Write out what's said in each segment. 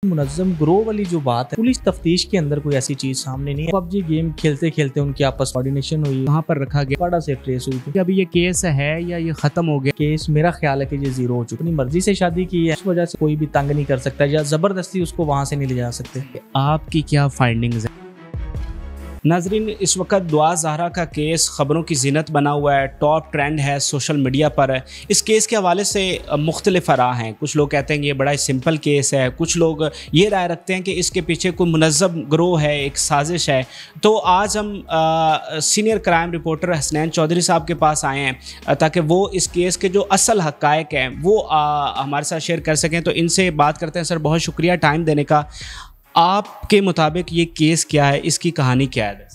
मुनज़्ज़म ग्रोह वाली जो बात है, पुलिस तफ्तीश के अंदर कोई ऐसी चीज़ सामने नहीं है। पबजी गेम खेलते खेलते उनकी आपस कोऑर्डिनेशन हुई, वहाँ पर रखा गया, बड़ा से ट्रेस हुई थी। अभी ये केस है या ये खत्म हो गया? केस मेरा ख्याल है कि ये जीरो हो चुका। अपनी मर्जी से शादी की है, इस वजह से कोई भी तंग नहीं कर सकता या ज़बरदस्ती उसको वहाँ से नहीं ले जा सकते। आपकी क्या फाइंडिंग्स है? नाजरीन, इस वक्त दुआ ज़हरा का केस ख़बरों की ज़ीनत बना हुआ है, टॉप ट्रेंड है सोशल मीडिया पर। इस केस के हवाले से मुख्तलिफ राह हैं। कुछ लोग कहते हैं कि ये बड़ा ही सिंपल केस है, कुछ लोग ये राय रखते हैं कि इसके पीछे कोई मुनज़्ज़म ग्रोह है, एक साजिश है। तो आज हम senior crime reporter Hasnain Chaudhary साहब के पास आए हैं ताकि वो इस केस के जो असल हक़ाइक़ हैं वो हमारे साथ शेयर कर सकें। तो इनसे बात करते हैं। सर, बहुत शुक्रिया टाइम देने का। आपके मुताबिक ये केस क्या है, इसकी कहानी क्या है?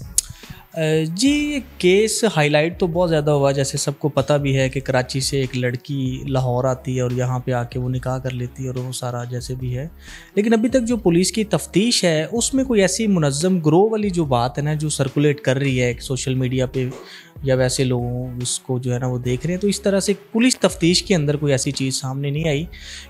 जी, ये केस हाईलाइट तो बहुत ज़्यादा हुआ। जैसे सबको पता भी है कि कराची से एक लड़की लाहौर आती है और यहाँ पे आके वो निकाह कर लेती है और वो सारा जैसे भी है। लेकिन अभी तक जो पुलिस की तफ्तीश है उसमें कोई ऐसी मुनज़्ज़म ग्रोह वाली जो बात है ना, जो सर्कुलेट कर रही है सोशल मीडिया पे या वैसे लोगों इसको जो है ना वो देख रहे हैं, तो इस तरह से पुलिस तफ्तीश के अंदर कोई ऐसी चीज़ सामने नहीं आई।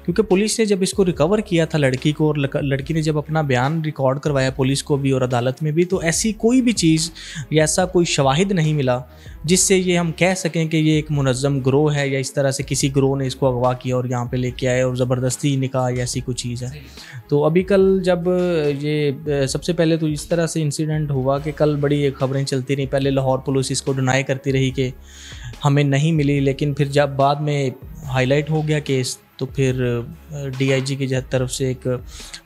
क्योंकि पुलिस ने जब इसको रिकवर किया था लड़की को, और लड़की ने जब अपना बयान रिकॉर्ड करवाया पुलिस को भी और अदालत में भी, तो ऐसी कोई भी चीज़ या ऐसा कोई शवाहिद नहीं मिला जिससे ये हम कह सकें कि ये एक मुनज़्ज़म ग्रोह है या इस तरह से किसी ग्रोह ने इसको अगवा किया और यहाँ पे लेके आए और ज़बरदस्ती निकाह या ऐसी कोई चीज़ है। तो अभी कल जब ये सबसे पहले तो इस तरह से इंसिडेंट हुआ कि कल बड़ी खबरें चलती रही। पहले लाहौर पुलिस इसको डिनाई करती रही कि हमें नहीं मिली, लेकिन फिर जब बाद में हाईलाइट हो गया केस तो फिर DIG की तरफ से एक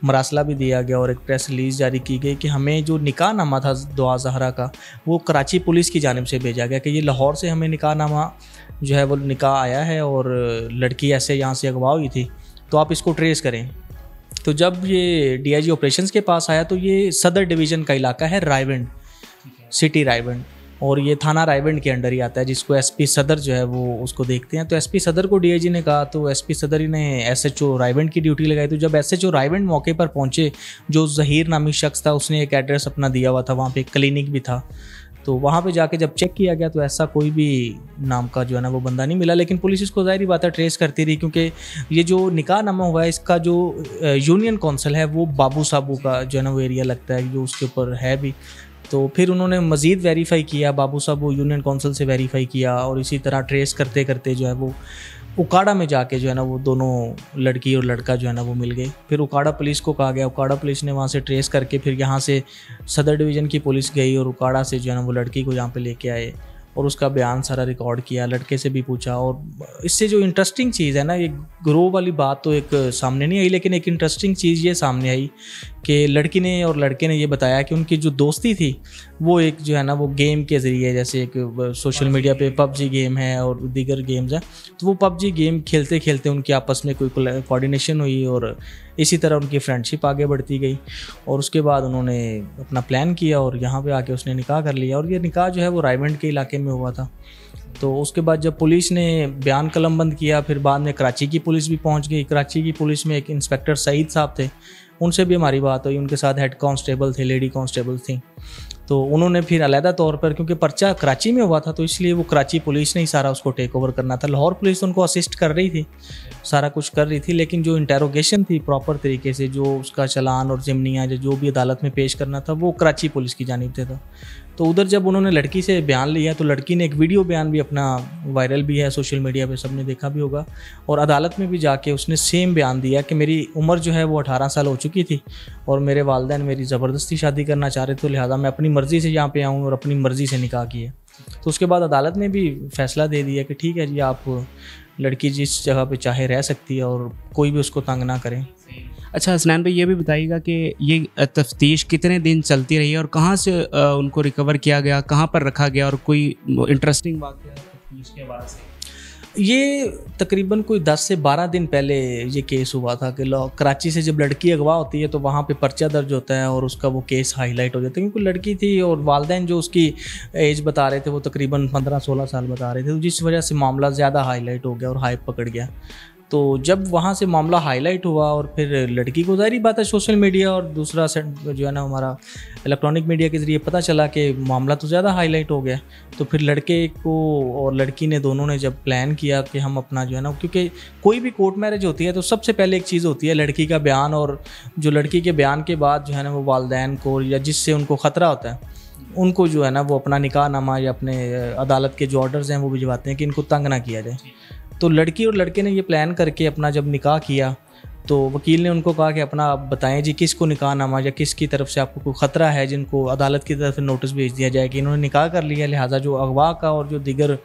मरासला भी दिया गया और एक प्रेस रिलीज़ जारी की गई कि हमें जो निकाह नामा था दुआ ज़हरा का वो कराची पुलिस की जानिब से भेजा गया कि ये लाहौर से हमें निकाह नामा जो है वो निकाह आया है और लड़की ऐसे यहाँ से अगवा हुई थी, तो आप इसको ट्रेस करें। तो जब ये DIG ऑपरेशंस के पास आया तो ये सदर डिवीज़न का इलाका है, रायविंड सिटी रायविंड, और ये थाना रायविंड के अंडर ही आता है, जिसको SP सदर जो है वो उसको देखते हैं। तो SP सदर को DIG ने कहा तो SP सदर ही ने SHO रायविंड की ड्यूटी लगाई। तो जब SHO रायविंड मौके पर पहुंचे, जो ज़हीर नामी शख्स था उसने एक एड्रेस अपना दिया हुआ था, वहाँ पे एक क्लिनिक भी था। तो वहाँ पे जाके जब चेक किया गया तो ऐसा कोई भी नाम का जो है ना वो बंदा नहीं मिला। लेकिन पुलिस इसको ज़ाहिर बात है ट्रेस करती रही, क्योंकि ये जो निकाह नामा हुआ है इसका जो यूनियन कौंसिल है वो बाबू साबू का जो है ना वो एरिया लगता है, जो उसके ऊपर है भी। तो फिर उन्होंने मज़ीद वेरीफ़ाई किया, बाबू साहब यूनियन काउंसिल से वेरीफ़ाई किया और इसी तरह ट्रेस करते करते जो है वो उकाड़ा में जाके जो है ना वो दोनों लड़की और लड़का जो है ना वो मिल गए। फिर उकाड़ा पुलिस को कहा गया, उकाड़ा पुलिस ने वहाँ से ट्रेस करके फिर यहाँ से सदर डिवीज़न की पुलिस गई और उकाड़ा से जो है ना वो लड़की को यहाँ पे लेके आए और उसका बयान सारा रिकॉर्ड किया, लड़के से भी पूछा। और इससे जो इंटरेस्टिंग चीज़ है ना, ये ग्रोह वाली बात तो एक सामने नहीं आई, लेकिन एक इंटरेस्टिंग चीज़ ये सामने आई कि लड़की ने और लड़के ने ये बताया कि उनकी जो दोस्ती थी वो एक जो है ना वो गेम के ज़रिए, जैसे एक सोशल मीडिया पे पबजी गेम है और दीगर गेम्स हैं, तो वो पबजी गेम खेलते खेलते उनकी आपस में कोई कोऑर्डिनेशन हुई और इसी तरह उनकी फ्रेंडशिप आगे बढ़ती गई। और उसके बाद उन्होंने अपना प्लान किया और यहाँ पे आके उसने निकाह कर लिया। और ये निकाह जो है वो रायविंड के इलाके में हुआ था। तो उसके बाद जब पुलिस ने बयान कलमबंद किया, फिर बाद में कराची की पुलिस भी पहुँच गई। कराची की पुलिस में एक इंस्पेक्टर सईद साहब थे, उनसे भी हमारी बात हुई। उनके साथ हेड कांस्टेबल थे, लेडी कांस्टेबल थी। तो उन्होंने फिर अलहदा तौर पर, क्योंकि पर्चा कराची में हुआ था तो इसलिए वो कराची पुलिस ने ही सारा उसको टेक ओवर करना था। लाहौर पुलिस उनको असिस्ट कर रही थी, सारा कुछ कर रही थी, लेकिन जो इंटेरोगेशन थी प्रॉपर तरीके से, जो उसका चालान और ज़िम्नियाँ जो भी अदालत में पेश करना था वो कराची पुलिस की जानिब से था। तो उधर जब उन्होंने लड़की से बयान लिया तो लड़की ने एक वीडियो बयान भी अपना वायरल भी है सोशल मीडिया पे, सबने देखा भी होगा, और अदालत में भी जाके उसने सेम बयान दिया कि मेरी उम्र जो है वो 18 साल हो चुकी थी और मेरे वालिदैन मेरी ज़बरदस्ती शादी करना चाह रहे थे, तो लिहाजा मैं अपनी मर्ज़ी से यहाँ पे आऊँ और अपनी मर्ज़ी से निकाह किए। तो उसके बाद अदालत ने भी फैसला दे दिया कि ठीक है जी, आप लड़की जिस जगह पे चाहे रह सकती है और कोई भी उसको तंग ना करें। अच्छा हसनैन भाई, ये भी बताइएगा कि ये तफ्तीश कितने दिन चलती रही और कहाँ से उनको रिकवर किया गया, कहाँ पर रखा गया, और कोई इंटरेस्टिंग बात है तफ्तीश के बारे से? ये तकरीबन कोई 10 से 12 दिन पहले ये केस हुआ था कि कराची से जब लड़की अगवा होती है तो वहाँ पे पर्चा दर्ज होता है और उसका वो केस हाईलाइट हो जाता है, क्योंकि लड़की थी और वालिदैन जो उसकी एज बता रहे थे वो तकरीबन 15-16 साल बता रहे थे, तो जिस वजह से मामला ज़्यादा हाईलाइट हो गया और हाइप पकड़ गया। तो जब वहाँ से मामला हाईलाइट हुआ और फिर लड़की को ज़ाहिर बात है सोशल मीडिया और दूसरा सेट जो है ना हमारा इलेक्ट्रॉनिक मीडिया के ज़रिए पता चला कि मामला तो ज़्यादा हाईलाइट हो गया। तो फिर लड़के को और लड़की ने दोनों ने जब प्लान किया कि हम अपना जो है ना, क्योंकि कोई भी कोर्ट मैरिज होती है तो सबसे पहले एक चीज़ होती है लड़की का बयान, और जो लड़की के बयान के बाद जो है ना वो वालिदैन को या जिससे उनको ख़तरा होता है उनको जो है ना वो अपना निकाहनामा या अपने अदालत के जो ऑर्डर्स हैं वो भिजवाते हैं कि इनको तंग ना किया जाए। तो लड़की और लड़के ने ये प्लान करके अपना जब निकाह किया तो वकील ने उनको कहा कि अपना आप बताएं जी किसको निकाहनामा या किसकी तरफ से आपको कोई ख़तरा है जिनको अदालत की तरफ से नोटिस भेज दिया जाए कि इन्होंने निकाह कर लिया, लिहाजा जो अगवा का और जो दीगर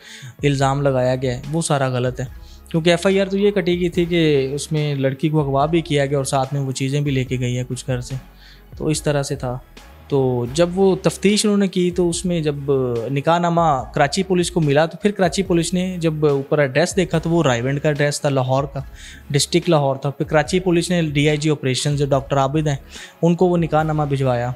इल्ज़ाम लगाया गया है वो सारा गलत है। क्योंकि FIR तो ये कटी गई थी कि उसमें लड़की को अगवा भी किया गया और साथ में वो चीज़ें भी लेके गई है कुछ घर से, तो इस तरह से था। तो जब वो तफ्तीश उन्होंने की तो उसमें जब निकाहनामा कराची पुलिस को मिला तो फिर कराची पुलिस ने जब ऊपर एड्रेस देखा तो वो रायवेंड का एड्रेस था, लाहौर का, डिस्ट्रिक्ट लाहौर था। फिर कराची पुलिस ने DIG ऑपरेशन जो डॉक्टर आबिद हैं उनको वो निकाहनामा भिजवाया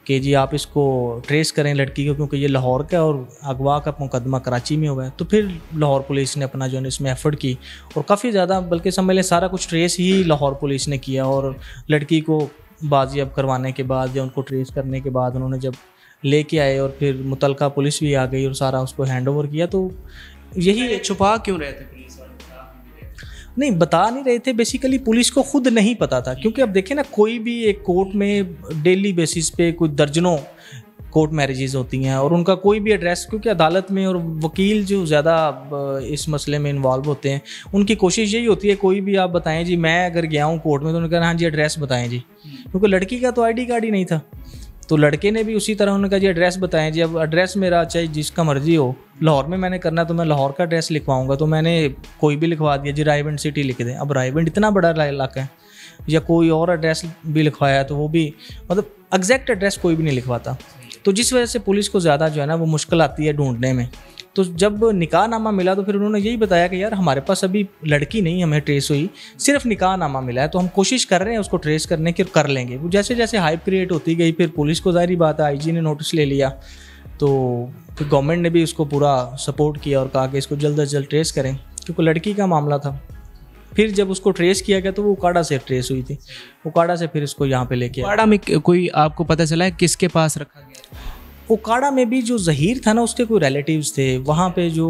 कि जी आप इसको ट्रेस करें लड़की को, क्योंकि ये लाहौर का और अगवा का मुकदमा कराची में हुआ है। तो फिर लाहौर पुलिस ने अपना जो है इसमें एफर्ट की और काफ़ी ज़्यादा, बल्कि समझ लें सारा कुछ ट्रेस ही लाहौर पुलिस ने किया। और लड़की को बाजियाब करवाने के बाद या उनको ट्रेस करने के बाद उन्होंने जब लेके आए और फिर मुतलका पुलिस भी आ गई और सारा उसको हैंड ओवर किया। तो यही छुपा क्यों रहे थे पुलिस वाले? नहीं बता नहीं रहे थे, बेसिकली पुलिस को खुद नहीं पता था। क्योंकि अब देखें ना, कोई भी एक कोर्ट में डेली बेसिस पे कोई दर्जनों कोर्ट मैरिजेस होती हैं और उनका कोई भी एड्रेस, क्योंकि अदालत में और वकील जो ज़्यादा इस मसले में इन्वॉल्व होते हैं उनकी कोशिश यही होती है कोई भी आप बताएं जी, मैं अगर गया हूँ कोर्ट में तो उन्होंने कहा हाँ जी एड्रेस बताएं जी, क्योंकि लड़की का तो ID कार्ड ही नहीं था। तो लड़के ने भी उसी तरह उन्होंने कहा जी एड्रेस बताएं जी। अब एड्रेस मेरा चाहे जिसका मर्जी हो, लाहौर में मैंने करना तो मैं लाहौर का एड्रेस लिखवाऊंगा, तो मैंने कोई भी लिखवा दिया जी रायवेंड सिटी लिख दें। अब रायवेंड इतना बड़ा इलाका है, या कोई और एड्रेस भी लिखवाया तो वो भी मतलब एग्जैक्ट एड्रेस कोई भी नहीं लिखवाता। तो जिस वजह से पुलिस को ज़्यादा जो है ना वो मुश्किल आती है ढूंढने में। तो जब निकाहनामा मिला तो फिर उन्होंने यही बताया कि यार हमारे पास अभी लड़की नहीं हमें ट्रेस हुई, सिर्फ निकाहनामा मिला है, तो हम कोशिश कर रहे हैं उसको ट्रेस करने की और कर लेंगे। वो जैसे जैसे हाइप क्रिएट होती गई फिर पुलिस को ज़ाहिर बात है IG ने नोटिस ले लिया, तो फिर गवर्नमेंट ने भी उसको पूरा सपोर्ट किया और कहा कि इसको जल्द अज जल्द ट्रेस करें, क्योंकि लड़की का मामला था। फिर जब उसको ट्रेस किया गया तो वो उकाड़ा से ट्रेस हुई थी, उकाड़ा से फिर इसको यहाँ पे लेके आया। उकाड़ा में कोई आपको पता चला है किसके पास रखा गया? उकाड़ा में भी जो ज़हीर था ना उसके कोई रिलेटिव्स थे वहाँ पे जो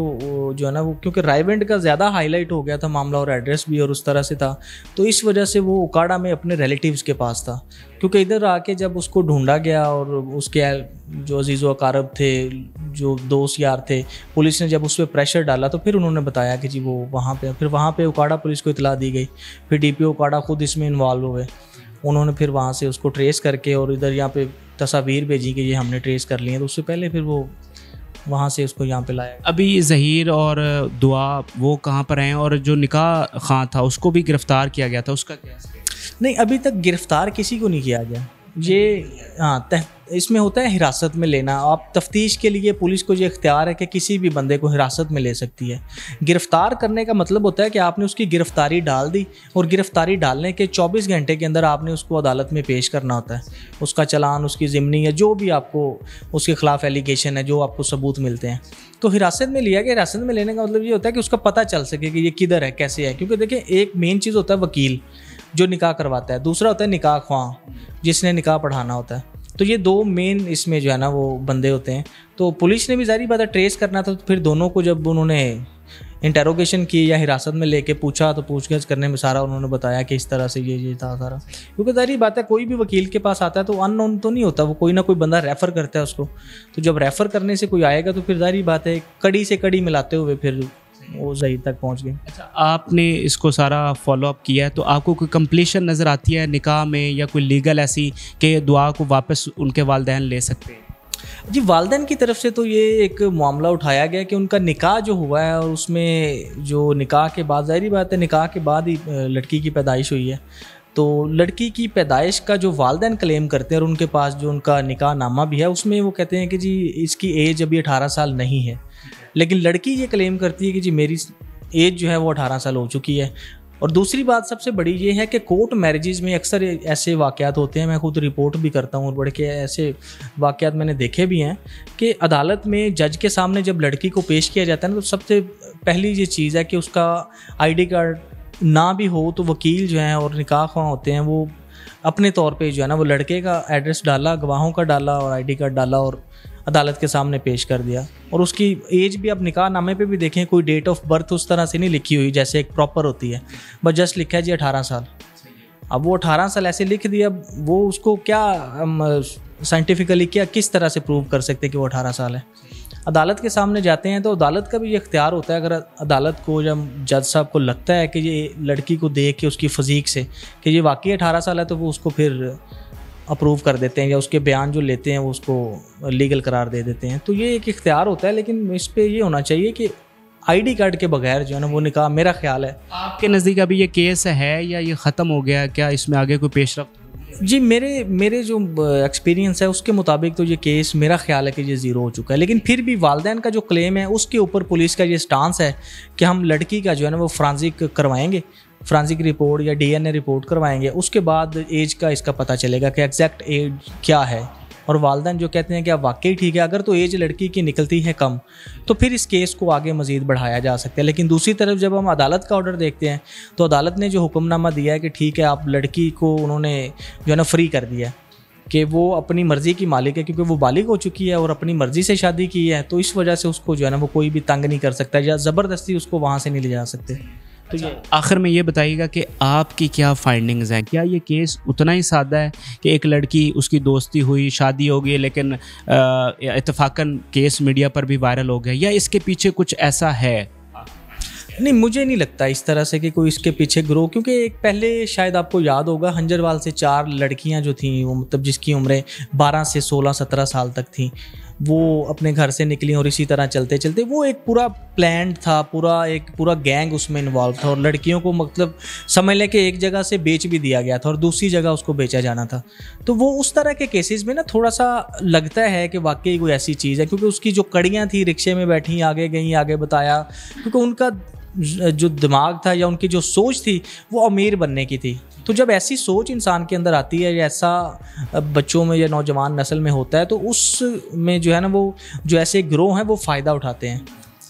है ना वो, क्योंकि रायवेंड का ज़्यादा हाईलाइट हो गया था मामला और एड्रेस भी और उस तरह से था, तो इस वजह से वो उकाड़ा में अपने रिलेटिव्स के पास था। क्योंकि इधर आके जब उसको ढूंढा गया और उसके जो अजीज़ व अकारब थे, जो दोस्त यार थे, पुलिस ने जब उस पर प्रेशर डाला तो फिर उन्होंने बताया कि जी वो वहाँ पे, फिर वहाँ पे उकाड़ा पुलिस को इतला दी गई। फिर DPO उकाड़ा खुद इसमें इन्वॉल्व हुए, उन्होंने फिर वहाँ से उसको ट्रेस करके और इधर यहाँ पे तस्वीर भेजी कि ये हमने ट्रेस कर लिए, तो उससे पहले फिर वो वहाँ से उसको यहाँ पे लाया। अभी ज़हीर और दुआ वो कहाँ पर हैं, और जो निकाह खां था उसको भी गिरफ़्तार किया गया था, उसका क्या? नहीं अभी तक गिरफ़्तार किसी को नहीं किया गया। ये हाँ इसमें होता है हिरासत में लेना। आप तफ्तीश के लिए पुलिस को ये इख्तियार है कि किसी भी बंदे को हिरासत में ले सकती है। गिरफ़्तार करने का मतलब होता है कि आपने उसकी गिरफ़्तारी डाल दी और गिरफ़्तारी डालने के 24 घंटे के अंदर आपने उसको अदालत में पेश करना होता है। उसका चालान, उसकी ज़िमनी या जो भी आपको उसके ख़िलाफ़ एलिगेशन है, जो आपको सबूत मिलते हैं, तो हिरासत में लिया गया। हिरासत में लेने का मतलब ये होता है कि उसका पता चल सके कि ये किधर है, कैसे है। क्योंकि देखिए एक मेन चीज़ होता है वकील जो निकाह करवाता है, दूसरा होता है निकाह ख्वां जिसने निकाह पढ़ाना होता है। तो ये दो मेन इसमें जो है ना वो बंदे होते हैं। तो पुलिस ने भी जारी बात है ट्रेस करना था, तो फिर दोनों को जब उन्होंने इंटेरोगेशन की या हिरासत में लेके पूछा तो पूछगछ करने में सारा उन्होंने बताया कि इस तरह से ये था सारा। क्योंकि जारी बात है कोई भी वकील के पास आता है तो अननोन तो नहीं होता, वो कोई ना कोई बंदा रेफ़र करता है उसको। तो जब रेफ़र करने से कोई आएगा तो फिर जारी बात है कड़ी से कड़ी मिलाते हुए फिर वो ज़हीर तक पहुंच गए। अच्छा, आपने इसको सारा फॉलोअप किया है, तो आपको कोई कंप्लीशन नज़र आती है निकाह में या कोई लीगल ऐसी कि दुआ को वापस उनके वालिदैन ले सकते हैं? जी वालिदैन की तरफ से तो ये एक मामला उठाया गया कि उनका निकाह जो हुआ है और उसमें जो निकाह के बाद, ज़ाहिर बात है निकाह के बाद ही लड़की की पैदाइश हुई है, तो लड़की की पैदाइश का जो वालिदैन क्लेम करते हैं और उनके पास जो उनका निकाह नामा भी है उसमें वो कहते हैं कि जी इसकी एज अभी 18 साल नहीं है। लेकिन लड़की ये क्लेम करती है कि जी मेरी एज जो है वो 18 साल हो चुकी है। और दूसरी बात सबसे बड़ी ये है कि कोर्ट मैरिजेज़ में अक्सर ऐसे वाक़यात होते हैं, मैं खुद रिपोर्ट भी करता हूँ और बड़े के ऐसे वाक़यात मैंने देखे भी हैं कि अदालत में जज के सामने जब लड़की को पेश किया जाता है ना, तो सबसे पहली ये चीज़ है कि उसका ID कार्ड ना भी हो तो वकील जो हैं और निकाह ख्वाह होते हैं वो अपने तौर पे जो है ना वो लड़के का एड्रेस डाला, गवाहों का डाला और आईडी कार्ड डाला और अदालत के सामने पेश कर दिया। और उसकी एज भी आप निकाह नामे पे भी देखें, कोई डेट ऑफ बर्थ उस तरह से नहीं लिखी हुई जैसे एक प्रॉपर होती है, बस जस्ट लिखा है जी 18 साल। अब वो 18 साल ऐसे लिख दिया, वो उसको क्या साइंटिफिकली क्या किस तरह से प्रूव कर सकते कि वो 18 साल है। अदालत के सामने जाते हैं तो अदालत का भी ये इख्तियार होता है, अगर अदालत को या जज साहब को लगता है कि ये लड़की को देख के उसकी फ़िज़ीक से कि ये वाकई 18 साल है तो वो उसको फिर अप्रूव कर देते हैं या उसके बयान जो लेते हैं वो उसको लीगल करार दे देते हैं। तो ये एक इख्तियार होता है, लेकिन इस पर ये होना चाहिए कि आईडी कार्ड के बगैर जो है ना वो निकाह, मेरा ख्याल है। आपके नज़दीक अभी ये केस है या ये ख़त्म हो गया, क्या इसमें आगे कोई पेशरफ्त? जी मेरे जो एक्सपीरियंस है उसके मुताबिक तो ये केस मेरा ख्याल है कि ये ज़ीरो हो चुका है, लेकिन फिर भी वालिदैन का जो क्लेम है उसके ऊपर पुलिस का ये स्टांस है कि हम लड़की का जो है ना वो फ्रांजिक करवाएंगे, फ्रांजिक रिपोर्ट या डीएनए रिपोर्ट करवाएंगे, उसके बाद एज का इसका पता चलेगा कि एग्जैक्ट एज क्या है। और वालिदैन जो कहते हैं कि अब वाकई ठीक है, अगर तो एज लड़की की निकलती है कम तो फिर इस केस को आगे मज़ीद बढ़ाया जा सकता है। लेकिन दूसरी तरफ जब हम अदालत का ऑर्डर देखते हैं तो अदालत ने जो हुक्मनामा दिया है कि ठीक है आप लड़की को उन्होंने जो है ना फ्री कर दिया कि वो अपनी मर्ज़ी की मालिक है, क्योंकि वो बालिग हो चुकी है और अपनी मर्ज़ी से शादी की है, तो इस वजह से उसको जो है ना वो कोई भी तंग नहीं कर सकता या ज़बरदस्ती उसको वहाँ से नहीं ले जा सकते। तो ये आखिर में ये बताइएगा कि आपकी क्या फाइंडिंग्स हैं? क्या ये केस उतना ही सादा है कि एक लड़की, उसकी दोस्ती हुई, शादी हो गई, लेकिन इत्तफाकन केस मीडिया पर भी वायरल हो गया, या इसके पीछे कुछ ऐसा है? नहीं, मुझे नहीं लगता इस तरह से कि कोई इसके पीछे ग्रो, क्योंकि एक पहले शायद आपको याद होगा हंजरवाल से 4 लड़कियां जो थीं, वो मतलब जिसकी उम्रें 12 से 16-17 साल तक थीं, वो अपने घर से निकली और इसी तरह चलते चलते वो एक पूरा प्लान था, पूरा गैंग उसमें इन्वॉल्व था और लड़कियों को मतलब समझ लें कि एक जगह से बेच भी दिया गया था और दूसरी जगह उसको बेचा जाना था। तो वो उस तरह के केसेस में ना थोड़ा सा लगता है कि वाकई कोई ऐसी चीज़ है, क्योंकि उसकी जो कड़ियाँ थी रिक्शे में बैठी आगे गई आगे बताया, क्योंकि उनका जो दिमाग था या उनकी जो सोच थी वो अमीर बनने की थी। तो जब ऐसी सोच इंसान के अंदर आती है या ऐसा बच्चों में या नौजवान नस्ल में होता है तो उसमें जो है ना वो जो ऐसे गिरोह हैं वो फ़ायदा उठाते हैं।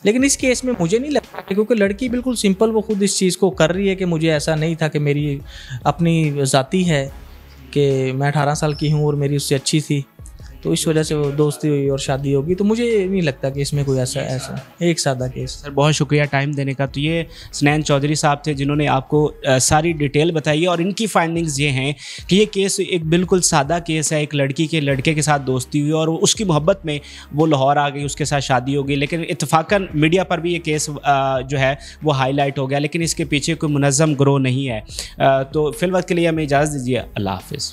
लेकिन इस केस में मुझे नहीं लगता, क्योंकि लड़की बिल्कुल सिंपल वो खुद इस चीज़ को कर रही है कि मुझे ऐसा नहीं था कि मेरी अपनी ज़ाती है कि मैं 18 साल की हूँ और मेरी उससे अच्छी थी, तो इस वजह से वो दोस्ती हुई और शादी होगी। तो मुझे नहीं लगता कि इसमें कोई ऐसा एक सादा केस। सर बहुत शुक्रिया टाइम देने का। तो ये स्नैन चौधरी साहब थे जिन्होंने आपको सारी डिटेल बताई और इनकी फाइंडिंग्स ये हैं कि ये केस एक बिल्कुल सादा केस है। एक लड़की के लड़के के साथ दोस्ती हुई और उसकी मोहब्बत में वो लाहौर आ गई, उसके साथ शादी हो गई, लेकिन इत्तफाकन मीडिया पर भी ये केस जो है वो हाईलाइट हो गया, लेकिन इसके पीछे कोई मुनज़्ज़म ग्रोह नहीं है। तो फिलहाल के लिए हमें इजाज़त दीजिए। अल्लाह हाफ़िज़।